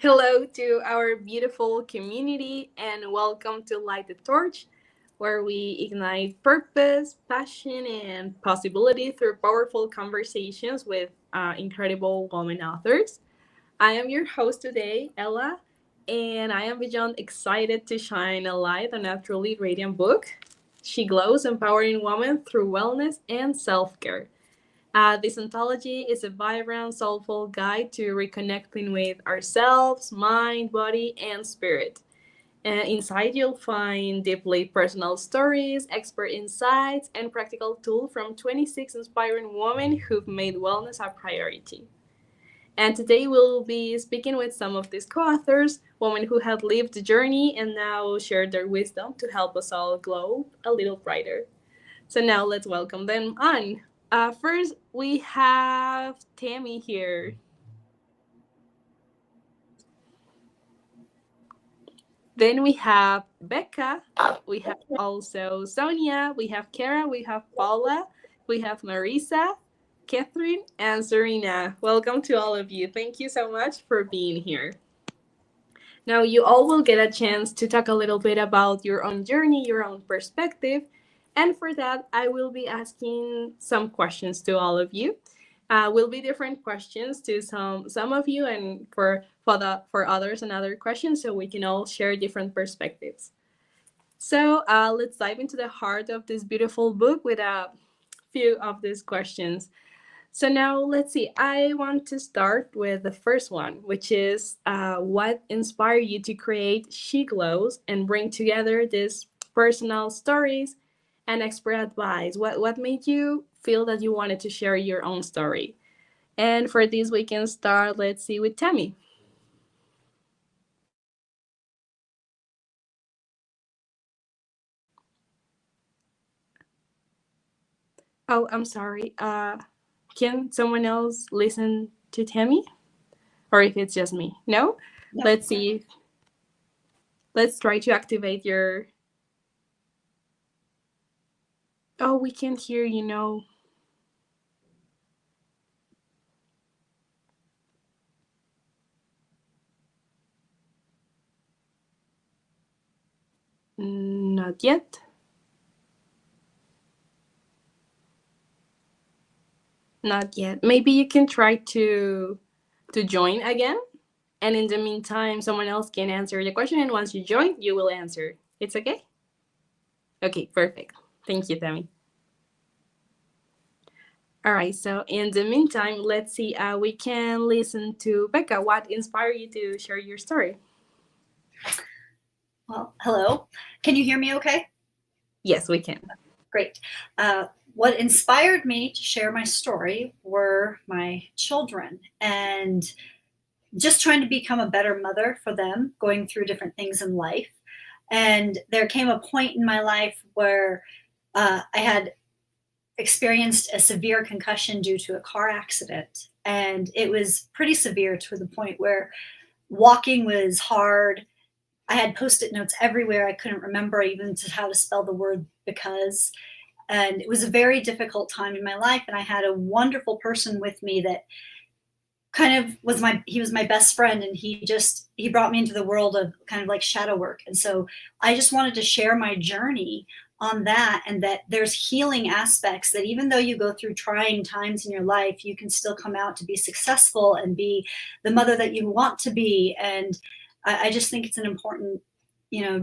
Hello to our beautiful community and welcome to Light the Torch, where we ignite purpose, passion, and possibility through powerful conversations with incredible women authors. I am your host today, Ella, and I am beyond excited to shine a light on a truly radiant book. She glows, empowering women through wellness and self care. This anthology is a vibrant, soulful guide to reconnecting with ourselves, mind, body, and spirit. Inside, you'll find deeply personal stories, expert insights, and practical tools from 26 inspiring women who've made wellness a priority. And today we'll be speaking with some of these co authors, women who have lived the journey and now share their wisdom to help us all glow a little brighter. So now let's welcome them on. First, we have Tammy here. Then we have Becca. We have also Sonia. We have Kara. We have Paula. We have Marisa, Catherine, and Serena. Welcome to all of you. Thank you so much for being here. Now, you all will get a chance to talk a little bit about your own journey, your own perspective. And for that, I will be asking some questions to all of you. Will be different questions to some of you, and for others another questions, so we can all share different perspectives. So let's dive into the heart of this beautiful book with a few of these questions. So now let's see. I want to start with the first one, which is what inspired you to create She Glows and bring together these personal stories and expert advice? What made you feel that you wanted to share your own story? And for this, we can start. Let's see with Tammy. Oh, I'm sorry. Can someone else listen to Tammy, or if it's just me? No. No. Let's see. Let's try to activate your. Oh, we can't hear you. No. Not yet. Not yet. Maybe you can try to join again, and in the meantime, someone else can answer the question. And once you join, you will answer. It's okay. Okay, perfect. Thank you, Tammy. All right. So in the meantime, let's see. We can listen to Becca. What inspired you to share your story? Well, hello. Can you hear me okay? Yes, we can. Great. What inspired me to share my story were my children and just trying to become a better mother for them, going through different things in life. And there came a point in my life where I had experienced a severe concussion due to a car accident. And it was pretty severe to the point where walking was hard. I had post-it notes everywhere. I couldn't remember even how to spell the word because. And it was a very difficult time in my life. And I had a wonderful person with me that kind of he was my best friend. And he brought me into the world of kind of like shadow work. And so I just wanted to share my journey on that, and that there's healing aspects that even though you go through trying times in your life, you can still come out to be successful and be the mother that you want to be. And I just think it's an important,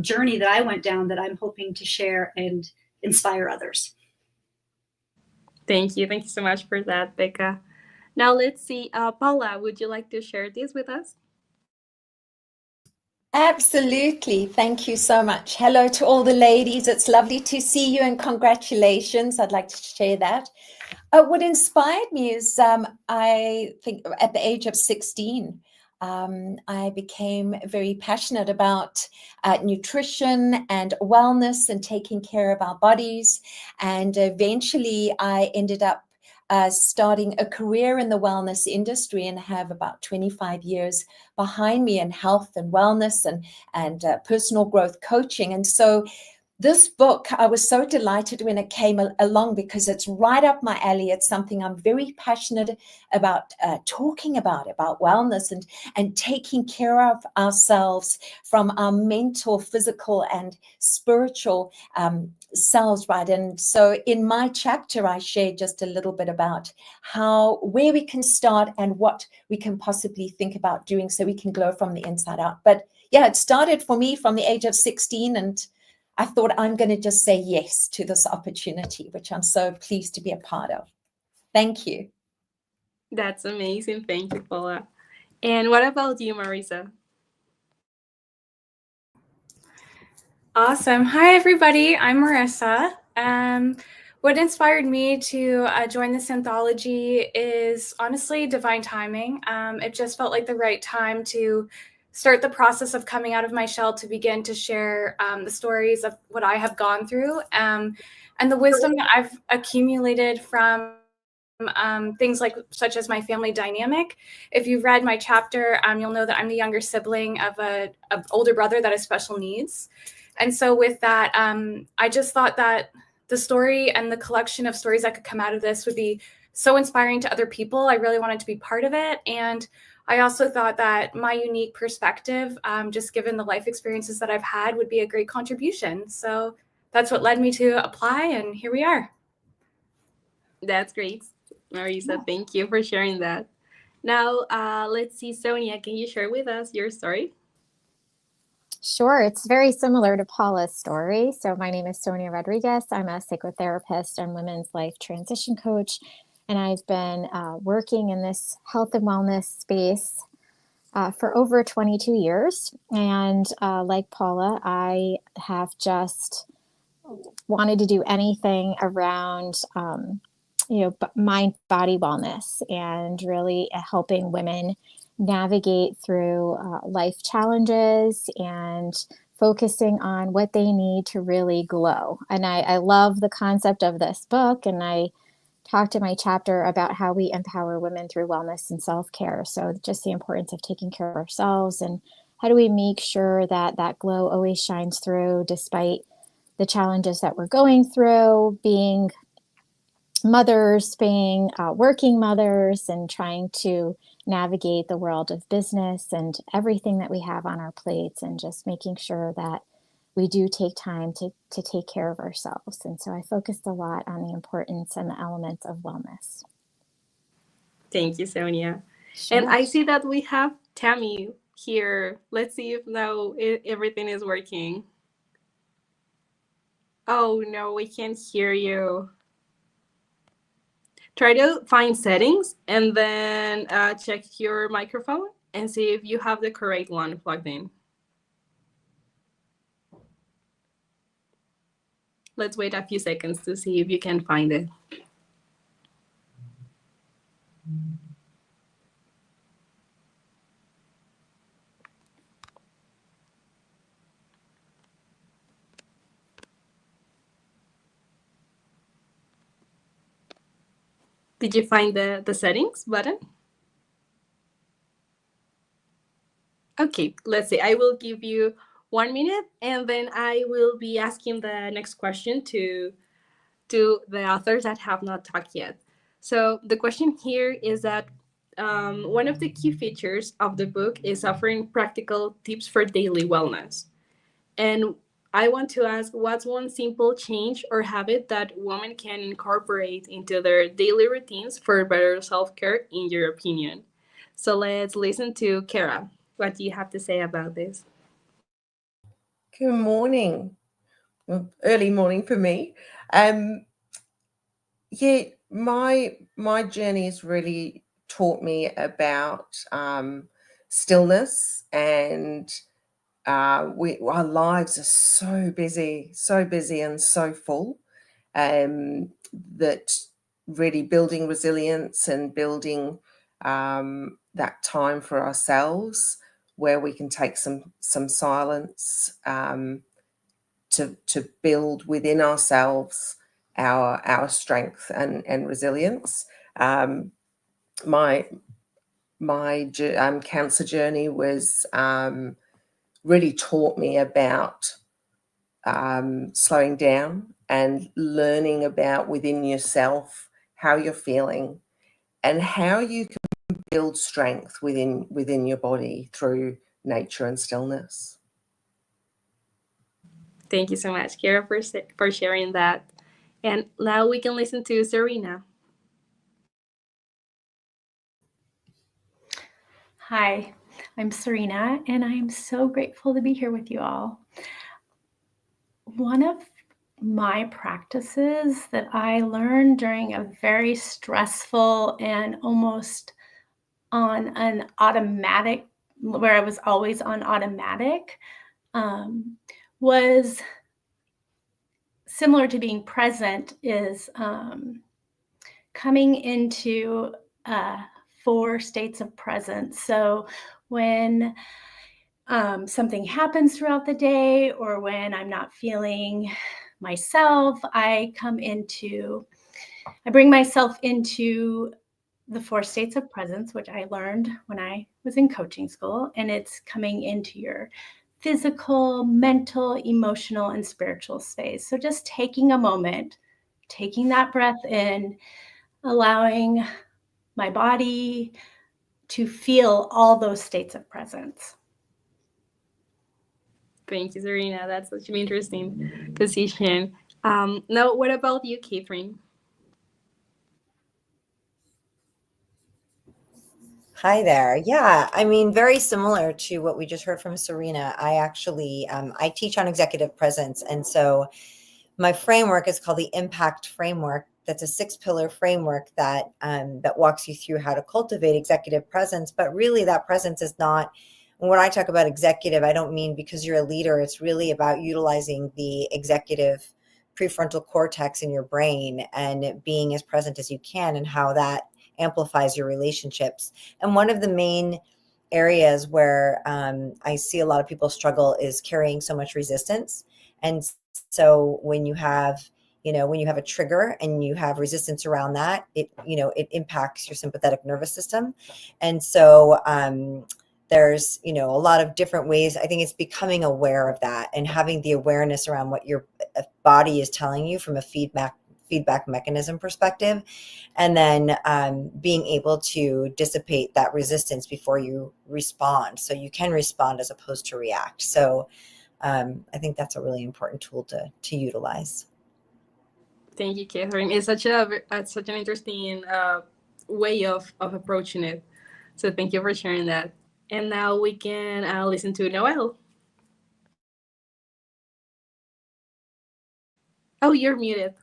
journey that I went down that I'm hoping to share and inspire others. Thank you. Thank you so much for that, Becca. Now let's see. Paula, would you like to share this with us? Absolutely. Thank you so much. Hello to all the ladies. It's lovely to see you and congratulations. I'd like to share that. What inspired me is I think at the age of 16, I became very passionate about nutrition and wellness and taking care of our bodies. And eventually I ended up starting a career in the wellness industry and have about 25 years behind me in health and wellness and personal growth coaching. And so this book, I was so delighted when it came along because it's right up my alley. It's something I'm very passionate about talking about wellness and taking care of ourselves from our mental, physical, and spiritual selves, right? And so in my chapter, I shared just a little bit about where we can start and what we can possibly think about doing so we can glow from the inside out. But yeah, it started for me from the age of 16, and I thought I'm going to just say yes to this opportunity, which I'm so pleased to be a part of. Thank you. That's amazing. Thank you, Paula. And what about you, Marisa? Awesome. Hi, everybody. I'm Marissa. What inspired me to join this anthology is honestly divine timing. It just felt like the right time to start the process of coming out of my shell to begin to share the stories of what I have gone through and the wisdom that I've accumulated from things such as my family dynamic. If you've read my chapter, you'll know that I'm the younger sibling of an older brother that has special needs. And so with that, I just thought that the story and the collection of stories that could come out of this would be so inspiring to other people. I really wanted to be part of it. And I also thought that my unique perspective, just given the life experiences that I've had, would be a great contribution. So that's what led me to apply, and here we are. That's great, Marisa. Thank you for sharing that. Now, let's see, Sonia, can you share with us your story? Sure. It's very similar to Paula's story. So my name is Sonia Rodriguez. I'm a psychotherapist and women's life transition coach. And I've been working in this health and wellness space for over 22 years. And like Paula, I have just wanted to do anything around, mind-body wellness and really helping women navigate through life challenges and focusing on what they need to really glow. And I love the concept of this book, and I talked in my chapter about how we empower women through wellness and self-care. So just the importance of taking care of ourselves, and how do we make sure that that glow always shines through despite the challenges that we're going through, being mothers, being working mothers, and trying to navigate the world of business and everything that we have on our plates, and just making sure that we do take time to take care of ourselves. And so I focused a lot on the importance and the elements of wellness. Thank you, Sonia. Sure. And I see that we have Tammy here. Let's see if now everything is working. Oh, no, we can't hear you. Try to find settings and then check your microphone and see if you have the correct one plugged in. Let's wait a few seconds to see if you can find it. Did you find the settings button? Okay, let's see. I will give you 1 minute, and then I will be asking the next question to the authors that have not talked yet. So the question here is that one of the key features of the book is offering practical tips for daily wellness. And I want to ask, what's one simple change or habit that women can incorporate into their daily routines for better self-care, in your opinion? So let's listen to Kara. What do you have to say about this? Good morning. Well, early morning for me. Yeah, my journey has really taught me about stillness, and our lives are so busy and so full, that really building resilience and building that time for ourselves where we can take some silence to build within ourselves our strength and resilience. My cancer journey was really taught me about slowing down and learning about within yourself how you're feeling and how you can build strength within your body through nature and stillness. Thank you so much, Kara, for sharing that. And now we can listen to Serena. Hi, I'm Serena, and I'm so grateful to be here with you all. One of my practices that I learned during a very stressful and almost on an automatic, where I was always on automatic, was similar to being present, is coming into 4 states of presence. So when something happens throughout the day, or when I'm not feeling myself, I bring myself into the 4 states of presence, which I learned when I was in coaching school. And it's coming into your physical, mental, emotional, and spiritual space. So just taking a moment, taking that breath in, allowing my body to feel all those states of presence. Thank you, Serena. That's such an interesting position. Now, what about you, Catherine? Hi there. Yeah, I mean, very similar to what we just heard from Serena. I actually I teach on executive presence, and so my framework is called the Impact Framework. That's a 6-pillar framework that that walks you through how to cultivate executive presence. But really, that presence is not. When I talk about executive, I don't mean because you're a leader. It's really about utilizing the executive prefrontal cortex in your brain and being as present as you can, and how that amplifies your relationships. And one of the main areas where I see a lot of people struggle is carrying so much resistance. And so when you have a trigger and you have resistance around that, it impacts your sympathetic nervous system. And so there's a lot of different ways. I think it's becoming aware of that and having the awareness around what your body is telling you from a feedback mechanism perspective, and then being able to dissipate that resistance before you respond, so you can respond as opposed to react. So I think that's a really important tool to utilize. Thank you, Catherine. It's such an interesting way of approaching it. So thank you for sharing that. And now we can listen to Noel. Oh, you're muted.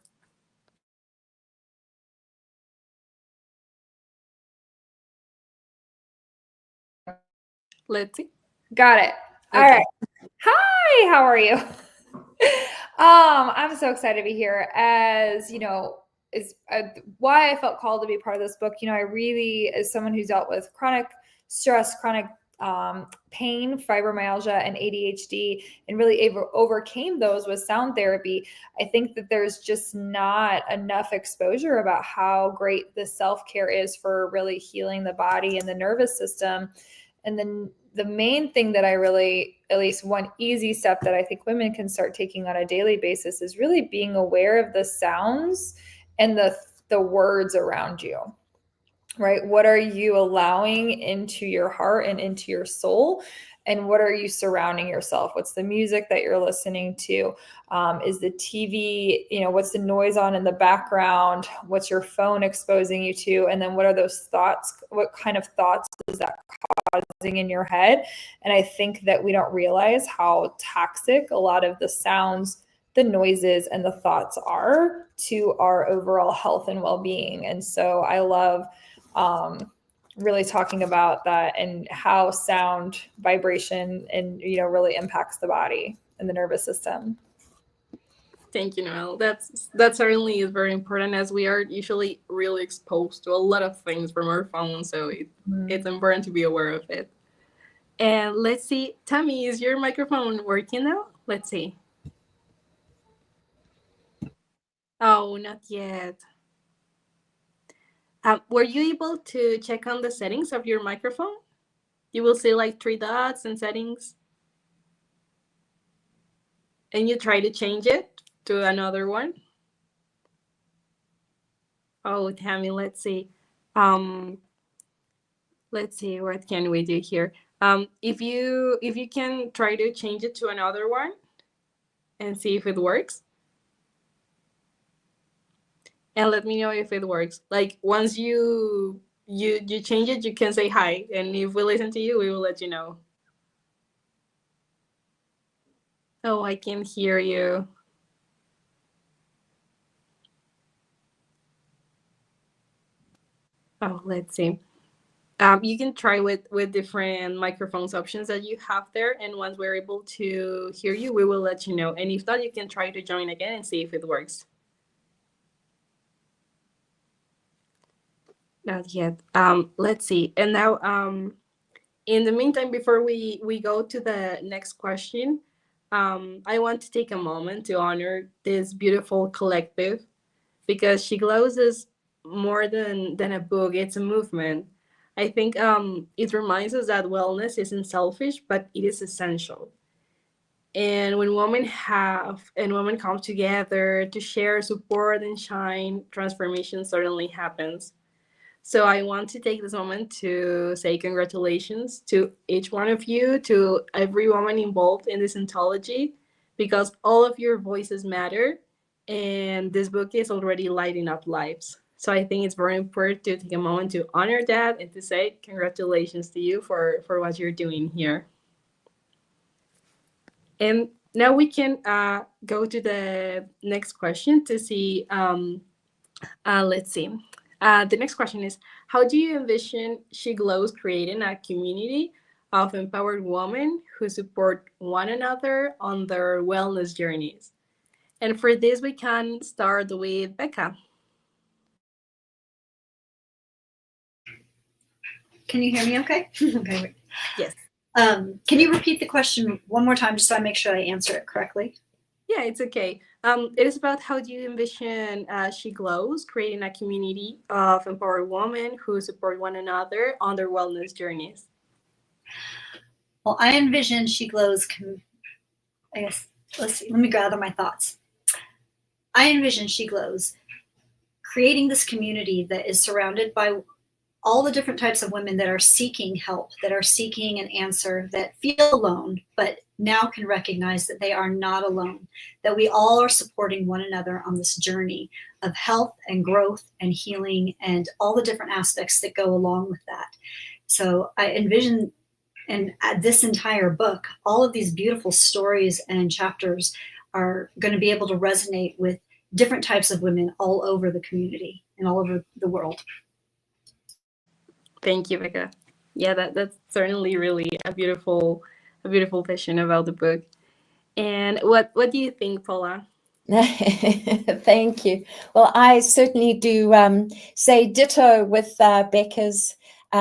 Let's see. Got it. All Okay. right. Hi, how are you? I'm so excited to be here. As you know, is why I felt called to be part of this book. I really, as someone who's dealt with chronic stress, chronic pain, fibromyalgia, and ADHD, and really overcame those with sound therapy, I think that there's just not enough exposure about how great the self-care is for really healing the body and the nervous system. And then the main thing that I really, at least one easy step that I think women can start taking on a daily basis, is really being aware of the sounds and the words around you, right? What are you allowing into your heart and into your soul? And what are you surrounding yourself? What's the music that you're listening to? Is the TV, what's the noise on in the background? What's your phone exposing you to? And then what are those thoughts? What kind of thoughts is that causing in your head? And I think that we don't realize how toxic a lot of the sounds, the noises, and the thoughts are to our overall health and well-being. And so I love really talking about that and how sound, vibration, and really impacts the body and the nervous system. Thank you, Noel. That certainly is very important, as we are usually really exposed to a lot of things from our phone. So it's important to be aware of it. And let's see, Tammy, is your microphone working now? Let's see. Oh, not yet. Were you able to check on the settings of your microphone? You will see like 3 dots and settings. and you try to change it to another one. Oh, Tammy, let's see. Let's see, what can we do here? If you can try to change it to another one and see if it works. And let me know if it works. Like once you change it, you can say hi. And if we listen to you, we will let you know. Oh, I can hear you. Oh, let's see. You can try with different microphones options that you have there. And once we're able to hear you, we will let you know. And if not, you can try to join again and see if it works. Not yet. Let's see. And now, in the meantime, before we go to the next question, I want to take a moment to honor this beautiful collective, because She Glows is more than a book. It's a movement. I think it reminds us that wellness isn't selfish, but it is essential. And when women come together to share, support, and shine, transformation certainly happens. So I want to take this moment to say congratulations to each one of you, to every woman involved in this anthology, because all of your voices matter, and this book is already lighting up lives. So I think it's very important to take a moment to honor that and to say congratulations to you for what you're doing here. And now we can go to the next question to see, let's see. The next question is, how do you envision She Glows creating a community of empowered women who support one another on their wellness journeys? And for this, we can start with Becca. Can you hear me okay? Okay. Wait. Yes. Can you repeat the question one more time just so I make sure I answer it correctly? Yeah, it's okay. It is about how do you envision She Glows creating a community of empowered women who support one another on their wellness journeys? Well, I envision She Glows, I guess, let's see, let me gather my thoughts. I envision She Glows creating this community that is surrounded by all the different types of women that are seeking help, that are seeking an answer, that feel alone, but now can recognize that they are not alone, that we all are supporting one another on this journey of health and growth and healing and all the different aspects that go along with that. So I envision, and this entire book, all of these beautiful stories and chapters are going to be able to resonate with different types of women all over the community and all over the world. Thank you, Becca. Yeah, that's certainly really a beautiful vision about the book. And what do you think, Paula? Thank you. Well, I certainly do say ditto with Becca's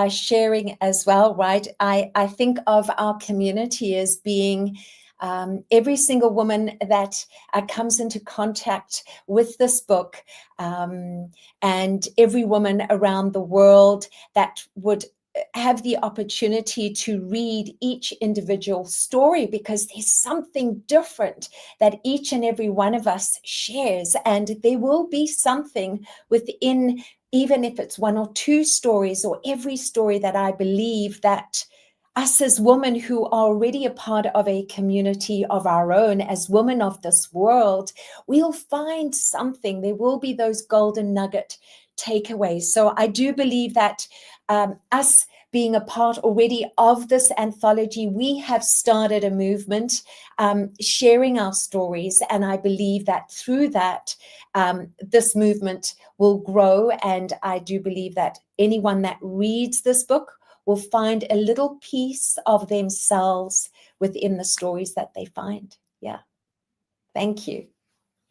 sharing as well, right? I think of our community as being every single woman that comes into contact with this book, and every woman around the world that would have the opportunity to read each individual story, because there's something different that each and every one of us shares, and there will be something within, even if it's one or two stories or every story, that I believe that us as women who are already a part of a community of our own, as women of this world, we'll find something. There will be those golden nugget takeaways. So I do believe that us being a part already of this anthology, we have started a movement sharing our stories. And I believe that through that, this movement will grow. And I do believe that anyone that reads this book will find a little piece of themselves within the stories that they find. Yeah. Thank you.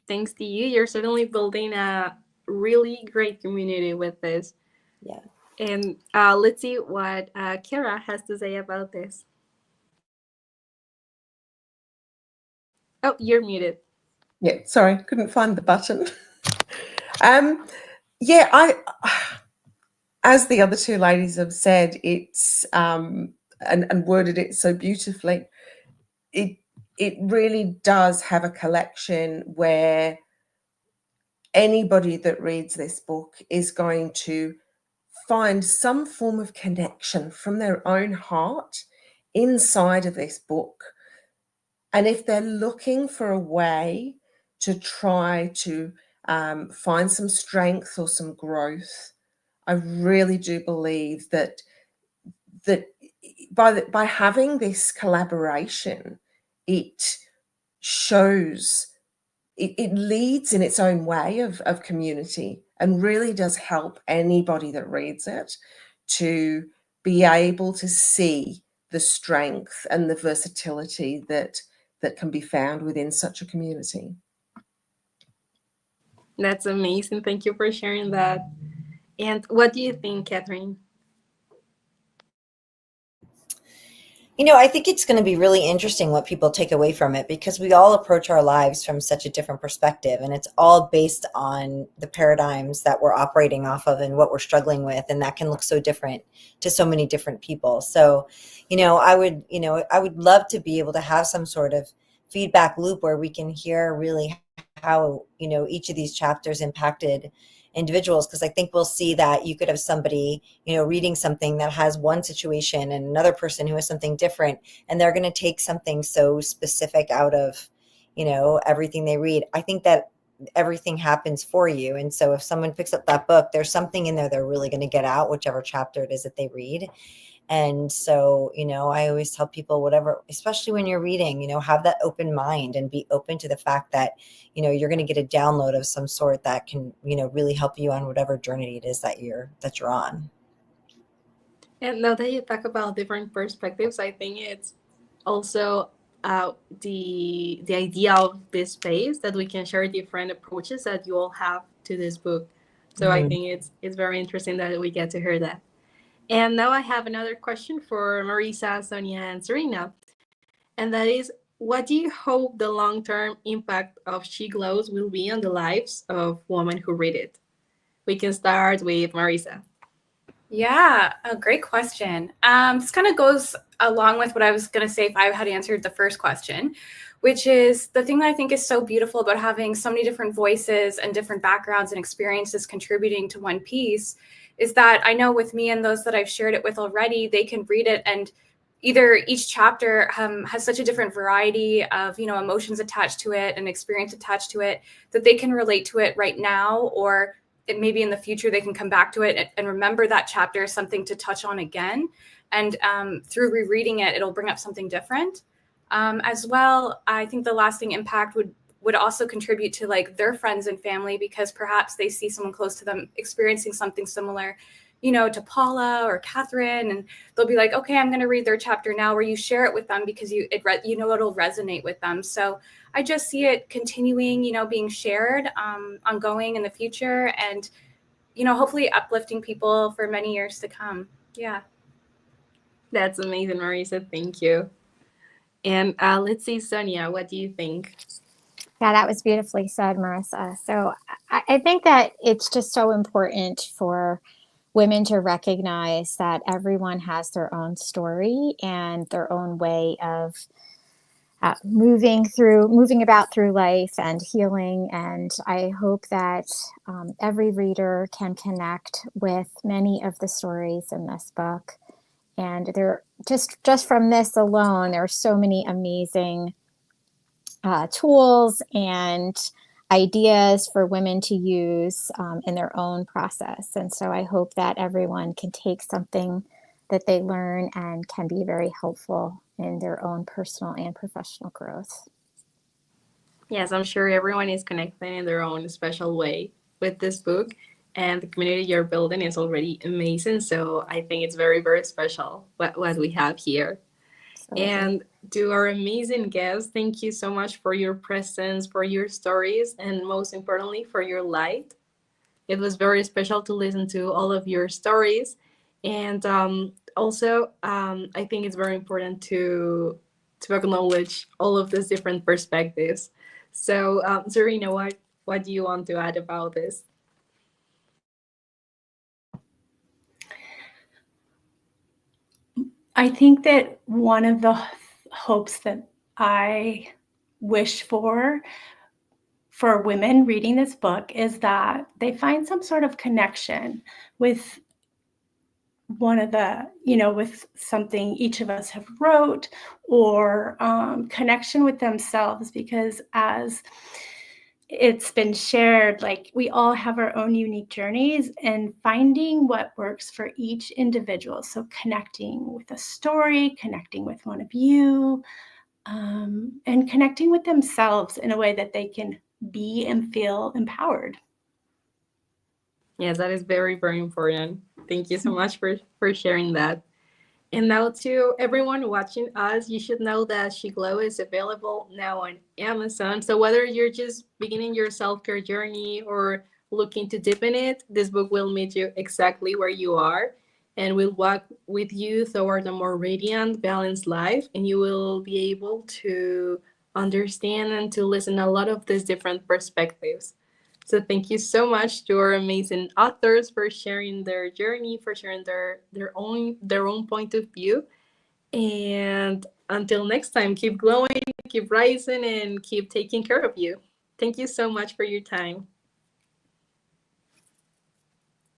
Thanks to you. You're certainly building a really great community with this. Yeah. And let's see what Kara has to say about this. Oh, you're muted. Yeah, sorry, couldn't find the button. Yeah, as the other two ladies have said, it's and worded it so beautifully. It it really does have a collection where anybody that reads this book is going to find some form of connection from their own heart inside of this book. And if they're looking for a way to try to find some strength or some growth, I really do believe that by having this collaboration, it shows, it leads in its own way of community, and really does help anybody that reads it to be able to see the strength and the versatility that can be found within such a community. That's amazing. Thank you for sharing that. And what do you think, Catherine? You know, I think it's going to be really interesting what people take away from it, because we all approach our lives from such a different perspective, and it's all based on the paradigms that we're operating off of and what we're struggling with, and that can look so different to so many different people. So, I would love to be able to have some sort of feedback loop where we can hear really how, each of these chapters impacted individuals, because I think we'll see that you could have somebody, reading something that has one situation and another person who has something different, and they're going to take something so specific out of, everything they read. I think that everything happens for you. And so if someone picks up that book, there's something in there they're really going to get out, whichever chapter it is that they read. And so, I always tell people, whatever, especially when you're reading, have that open mind and be open to the fact that, you're going to get a download of some sort that can, really help you on whatever journey it is that you're on. And now that you talk about different perspectives, I think it's also the idea of this space that we can share different approaches that you all have to this book. So I think it's very interesting that we get to hear that. And now I have another question for Marisa, Sonia, and Serena. And that is, what do you hope the long-term impact of She Glows will be on the lives of women who read it? We can start with Marisa. Yeah, a great question. This kind of goes along with what I was going to say if I had answered the first question, which is the thing that I think is so beautiful about having so many different voices and different backgrounds and experiences contributing to one piece is that I know with me and those that I've shared it with already, they can read it and either each chapter has such a different variety of, emotions attached to it and experience attached to it that they can relate to it right now, or maybe in the future they can come back to it and remember that chapter as something to touch on again. And through rereading it, it'll bring up something different. As well, I think the lasting impact would also contribute to like their friends and family, because perhaps they see someone close to them experiencing something similar, to Paula or Catherine, and they'll be like, okay, I'm going to read their chapter now, where you share it with them because it'll resonate with them. So I just see it continuing, being shared, ongoing in the future, and, hopefully uplifting people for many years to come. Yeah. That's amazing, Marisa. Thank you. And let's see, Sonia, what do you think? Yeah, that was beautifully said, Marisa. So I think that it's just so important for women to recognize that everyone has their own story and their own way of moving about through life and healing. And I hope that every reader can connect with many of the stories in this book. And there, just from this alone, there are so many amazing tools and ideas for women to use in their own process. And so I hope that everyone can take something that they learn and can be very helpful in their own personal and professional growth. Yes, I'm sure everyone is connecting in their own special way with this book, and the community you're building is already amazing. So I think it's very, very special what we have here. Absolutely. And to our amazing guests, thank you so much for your presence, for your stories, and most importantly, for your light. It was very special to listen to all of your stories. And also, I think it's very important to acknowledge all of these different perspectives. So, Serena, what do you want to add about this? I think that one of the hopes that I wish for women reading this book is that they find some sort of connection with one of the, with something each of us have wrote, or connection with themselves, because as it's been shared, like, we all have our own unique journeys, and finding what works for each individual. So connecting with a story, connecting with one of you, and connecting with themselves in a way that they can be and feel empowered. Yes, that is very, very important. Thank you so much for sharing that. And now to everyone watching us, you should know that She Glow is available now on Amazon. So whether you're just beginning your self-care journey or looking to deepen it, this book will meet you exactly where you are and will walk with you toward a more radiant, balanced life. And you will be able to understand and to listen a lot of these different perspectives. So thank you so much to our amazing authors for sharing their journey, for sharing their own point of view. And until next time, keep glowing, keep rising, and keep taking care of you. Thank you so much for your time.